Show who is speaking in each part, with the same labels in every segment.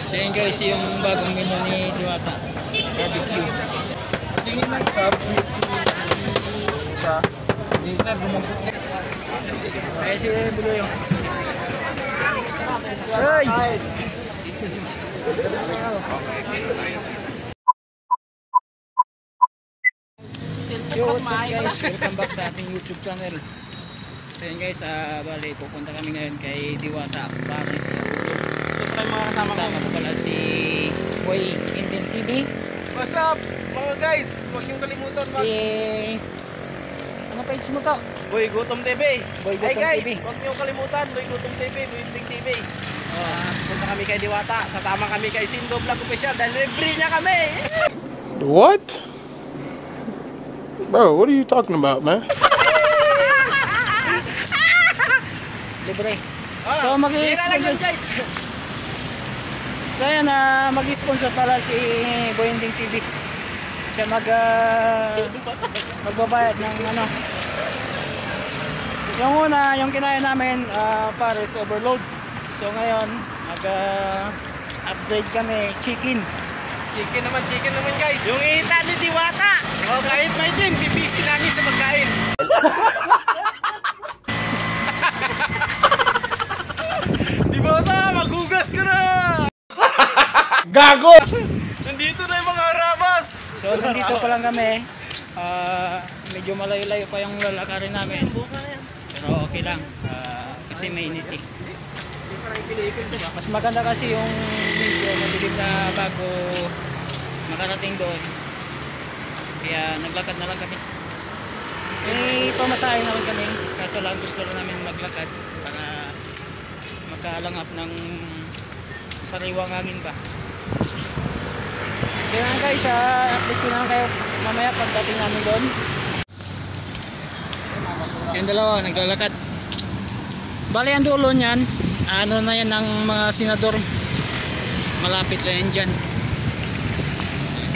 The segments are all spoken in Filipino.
Speaker 1: So yun guys, yung bagong menu ni Diwata. Barbecue.
Speaker 2: Tingin ng barbecue sa dinner bumagkot.
Speaker 1: Kaya si Bulo yung
Speaker 2: Ay!
Speaker 1: Yo, what's up guys? Welcome back sa ating YouTube channel. So yun guys, bali pupunta kami ngayon kay Diwata Paris. Kasama ko pala si Boy Indian TV.
Speaker 2: What's up mga guys? Huwag niyong kalimutan
Speaker 1: Si... Ano page mo to?
Speaker 2: Boy Gutom TV.
Speaker 1: Boy Gutom
Speaker 2: Hey guys,
Speaker 1: TV.
Speaker 2: huwag niyong kalimutan Boy Gutom TV, Boy Indian TV. Punta kami kay Diwata, sasama kami kay Sindo Vlog Official dahil libre niya kami.
Speaker 3: What? Bro, what are you talking about, man?
Speaker 1: Libre.
Speaker 2: Tira
Speaker 1: So
Speaker 2: lang
Speaker 1: mag-i-sponsor.
Speaker 2: yun guys.
Speaker 1: So ayan, mag-i-sponsor pala si Boy Indian TV. Siya magbabayad ng ano. Yung una, yung kinaya namin, Paris overload. So ngayon, upgrade kami, chicken.
Speaker 2: Chicken naman guys. Yung ita ni Diwata. Kahit may din, bibisi namin sa pagkain. Diwata, maghugas ka na!
Speaker 3: Gago!
Speaker 2: Nandito na yung mga rabas!
Speaker 1: So nandito pa lang kami. Medyo malayo-layo pa yung lalakarin namin. Pero okay lang. Kasi mainit eh. Mas maganda kasi yung medyo madilim na bago makarating doon. Kaya naglakad na lang kami. May pamasahe naman kami. Kaso lang gusto lang namin maglakad para makalangap ng sariwang hangin ba. So yan guys, update ko na kayo mamaya pagdating namin doon. Yung dalawa naglalakad. Bali ang dulo niyan, ano na yan ng mga senador. Malapit lang yan dyan.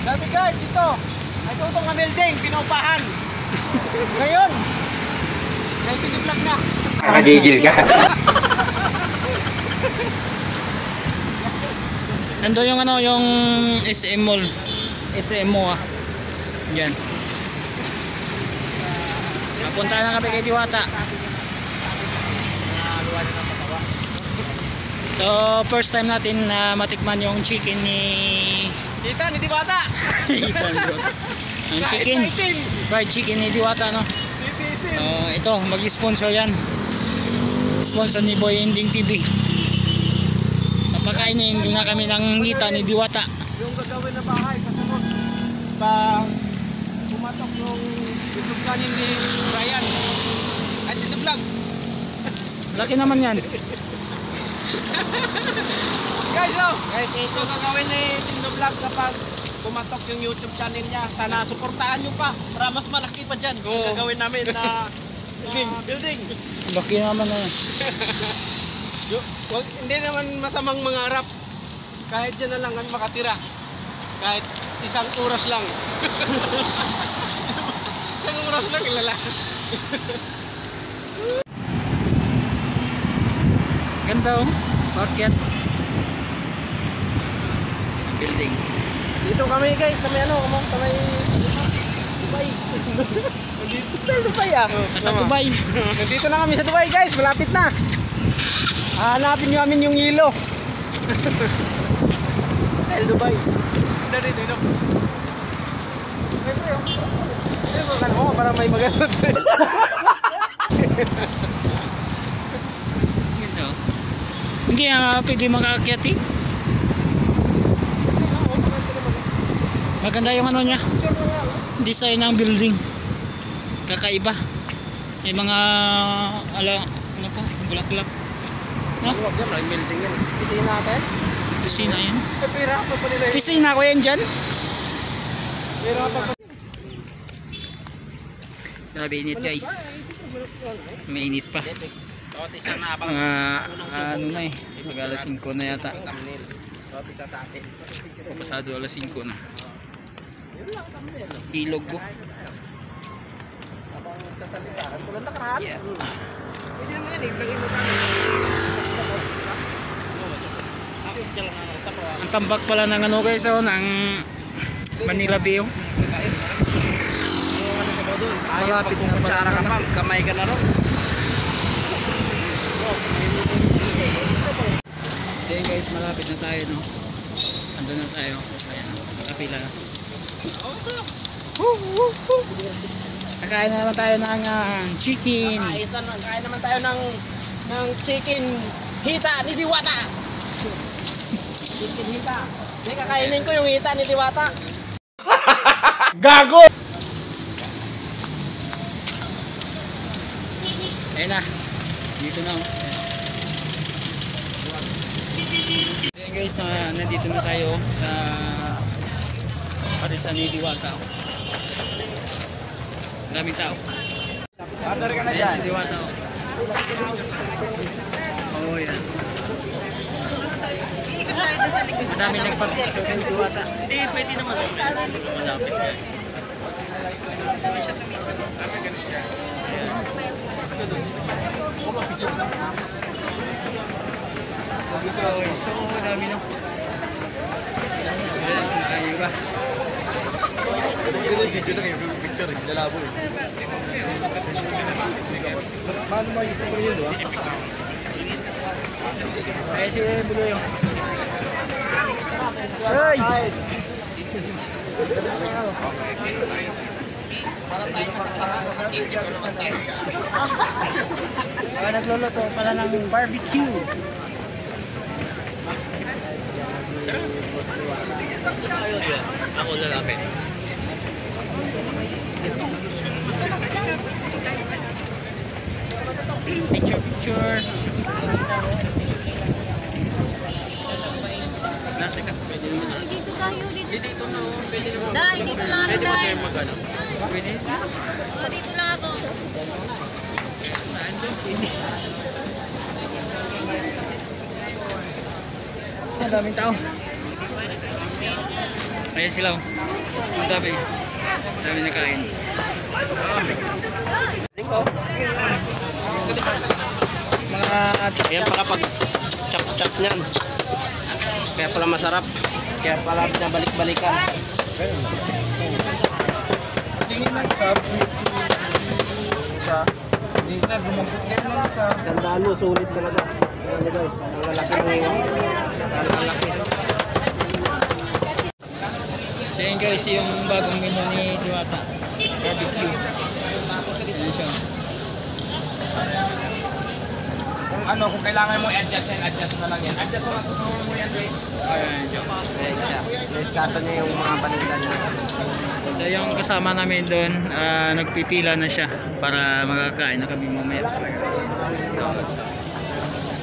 Speaker 2: Sabi guys, ito. Nagtutong na building, pinupahan. Ngayon, may siniplag na.
Speaker 3: Nakagigil ka.
Speaker 1: Nando yung ano, yung SM Mall. SM mo Diyan. Napunta na kami kay Diwata. So first time natin na matikman yung chicken ni
Speaker 2: Kita ni Diwata.
Speaker 1: Ang chicken, fried chicken ni Diwata, no? Ito, mag-sponsor yan. Sponsor ni Boy Indian TV. Napakainin na kami ng ngita ni Diwata.
Speaker 2: Yung gagawin na bahay sa sunod. Pag pumatok yung YouTube channel ni Brian. Ay, Sindo Vlog.
Speaker 1: Laki naman yan.
Speaker 2: Guys, ito gagawin ni Sindo Vlog kapag pumatok yung YouTube channel niya. Sana suportahan nyo pa para mas malaki pa dyan. Yung gagawin namin na building.
Speaker 1: Laki naman na yan.
Speaker 2: Hindi naman masamang mangarap. Kahit dyan na lang kami makatira. Kahit isang oras lang. Isang oras lang, ilala.
Speaker 1: Ganda oh. Bakit? Building.
Speaker 2: Dito kami guys, sa may ano, sa may Dubai. Nandito sa Dubai
Speaker 1: Sa Dubai.
Speaker 2: Nandito na kami sa Dubai guys, malapit na. Hanapin nyo amin yung hilo. Style Dubai. Dito. Para may maganda.
Speaker 1: Ganda oh. Hindi pwede makaakyat eh. Maganda yung ano niya, design ng building, kakaiba. May mga ano pa, bulak-bulak, no?
Speaker 2: May building yan. Pisina natin.
Speaker 1: Pisina yan.
Speaker 2: Pira pa pa nila.
Speaker 1: Pisina ko yan dyan.
Speaker 2: Pira pa pa.
Speaker 1: Grabe init guys. May init pa. Ano na eh, pag alas 5 na yata. O pasado alas 5 na. Ilog ko.
Speaker 2: Habang sasalita, tulad na karahat.
Speaker 1: Yeah.
Speaker 2: Pwede naman yan, i-vlogin mo kami.
Speaker 1: Ang tambak pala ng ano guys, oh, ng Manila Bay.
Speaker 2: Malapit na kutsara ka pa, kamay ka na ron.
Speaker 1: So yun guys, malapit na tayo, no? Andun na tayo. Ayan, nakapila na. Nakain na naman tayo ng chicken.
Speaker 2: Kain naman tayo ng chicken hita ni Diwata. Chicken hita. Hindi, kakainin ko yung hita ni Diwata.
Speaker 3: Gago!
Speaker 1: Ayun na. Dito na. Ayan guys, nandito na tayo sa Parisan ni Diwata. Maraming tao.
Speaker 2: Order ka na
Speaker 1: Ayan si Diwata. Oh, yan. Madami nagpapicture kay Diwata. Hindi, pwede naman. Malapit nga. So, madami na. Ayan, ba?
Speaker 2: Video lang yung picture, lalabo eh. Paano mo yung yun, ba?
Speaker 1: Ayan si Buloy. Hey!
Speaker 2: Para tayo nataktakan, nakatipid ko naman tayo.
Speaker 1: Nagluluto pala ng barbecue.
Speaker 2: Ako lalaki.
Speaker 1: Picture.
Speaker 2: Nasa kasi pwede naman.
Speaker 4: Dito tayo, dito.
Speaker 2: Dito na, pwede naman.
Speaker 4: Dahil, dito lang ako
Speaker 2: Pwede ba
Speaker 4: dahil.
Speaker 2: sa'yo magano?
Speaker 1: Pwede?
Speaker 4: Oh, dito lang ako.
Speaker 1: Saan doon? Pwede. Ang daming tao. Ayan sila. Ang dami. Ang dami nakain. Mga
Speaker 2: Ayan pala pag chop-chop niyan. Kaya pala masarap. Kaya pala pinabalik-balikan.
Speaker 1: tingin ng sab. Isa. Isa, bumagkot yan lang isa.
Speaker 2: Tandaan mo, sulit talaga. Ayan nyo guys, ang lalaki mo yun. Ang laki.
Speaker 1: So yun guys, yung bagong menu ni Diwata. Barbecue. Ayan siya.
Speaker 2: Kung ano, kung kailangan mo adjust yan, adjust na lang yan. Adjust na lang mo yan, Ray.
Speaker 1: Ayan siya.
Speaker 2: Naiskasa niya yung mga panila niya.
Speaker 1: So yung kasama namin doon, nagpipila na siya para makakain na kami mamaya.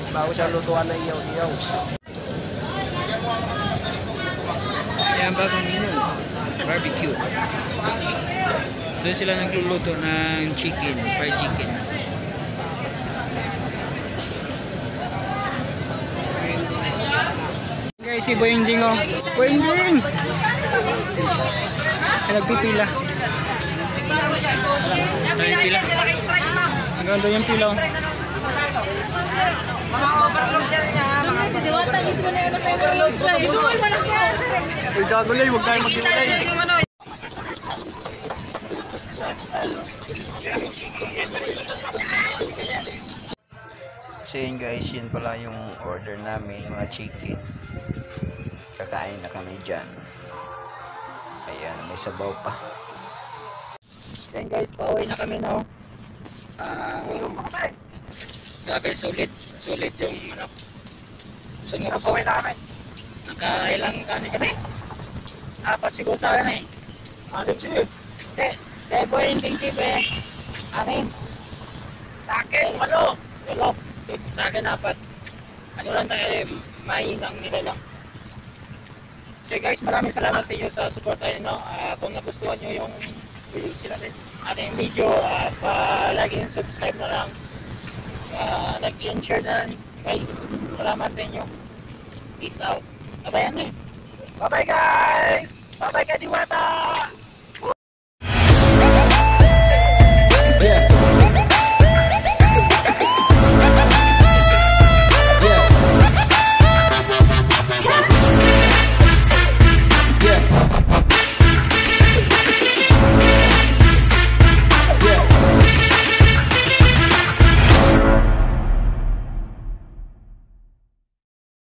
Speaker 2: Bago siya lutuan na iyaw-iyaw.
Speaker 1: Ayan bagong menu. Barbecue. Doon sila nagluluto ng chicken, fried chicken. Guys, si Boyending oh. Boyending! Nagpipila. Nagpipila. Hanggang doon yung pila oh.
Speaker 4: Si Diwata, mismo na yun na tayo overload drive. Uy, malaki yan.
Speaker 2: Uy, gagulay, huwag tayo mag-iwalay.
Speaker 5: So yun guys, yun pala yung order namin, mga chicken. Kakain na kami dyan. Ayan, may sabaw pa.
Speaker 1: Yan guys, pauwi na kami no. Grabe, sulit yung ano. Gusto nyo pauwi na kami. Nakailang kasi kami. 4 siguro sa akin eh.
Speaker 2: Ano siya?
Speaker 1: Hindi, Boyending tip eh. Anin. Sa akin, ano? Hello. Sa akin 4. Ano lang tayo eh, mahinang nila lang. So guys, maraming salamat sa inyo sa support tayo no. Kung nagustuhan nyo yung release natin ating video at like and subscribe na lang. Like and share na lang. Guys, salamat sa inyo. Peace out. Bye-bye. Bye-bye guys! Bye-bye ka Diwata!